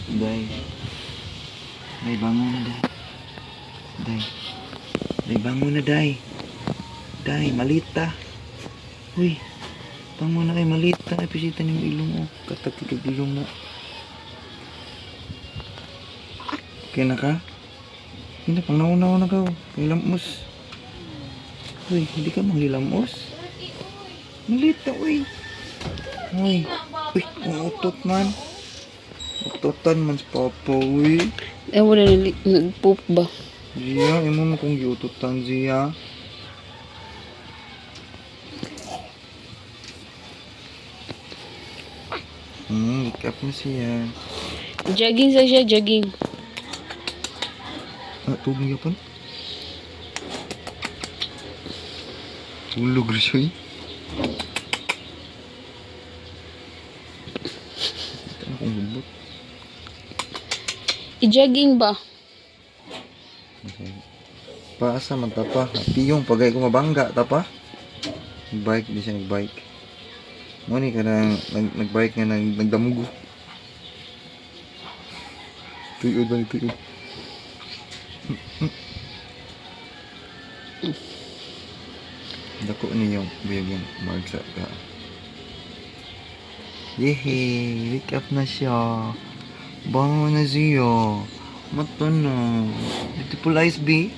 Day. Day, bangun na, Day. Day. Day, bangun na, Day. Day, malita. Uy, bangun na kay malita. Ay, pisitan yung ilong, oh. Katakikag ilong na. Okay na ka? Hindi, pang nauna na ka, oh. Hilamos. Uy, hindi ka manghilamos. Malita, uy. Uy, uy, ang utot man. Utotan man sa papa, uy. Wala nag-poop ba? Zia, imo mo kong giututan, Zia. Wake up na siya. Jogging sa siya, jogging. Tubig yapon. Tulog rin siya, eh. Ito na kong lubot. I-jogging ba? Okay. Paasa man tapa. Piyong pagay ko mabangga tapa. Bike di siya nagbike. Mo ni kana nagbike nga nagdamugo. Tuyod ba ni tuyod? Dako ni yung buyag yung marksa ka. Yehey, wake up na siya. Bango na Zia. Mata na. Beautiful eyes, B.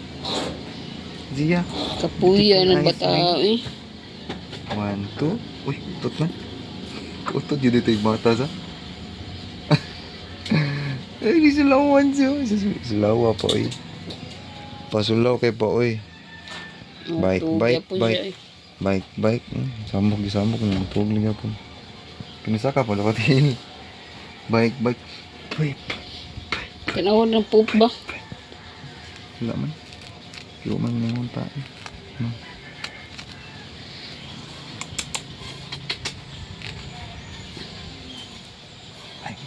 Zia. Kapuya ng bata eh. 1, 2. Uy, utot man. Utot yun dito yung bata sa. Ay, di sulawan siya. Sulawa po eh. Pasulaw kay po eh. Bike. Sambok. Tuwag lang po. Kinisa ka pala pati. Bike. Kanawag ng poop ba? Wala man. Yung man yung unta.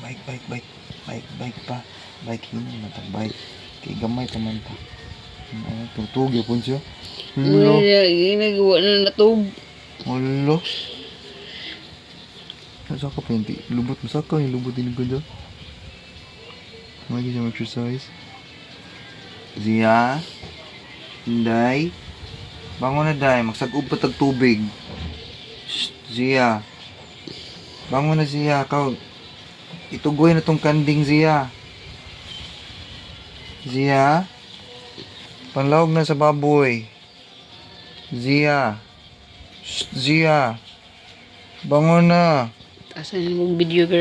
Bike pa. Bike hindi na ta. Bike. Kay gamay pa man ta. Tutug yun po siya. Hello. Ginagawa na natug. Hello. Saka pa yung lubot mo. Saka yung lubot din ko dyan. Lagi siya mag-exercise. Zia. Day. Bangon na, Day. Magsagub pa tag tubig. Shh, Zia. Bangon na, Zia. Kau. Itugoy na tong kanding, Zia. Zia. Panlawag na sa baboy. Zia. Shh, Zia. Bangon na. Asan yung video girl?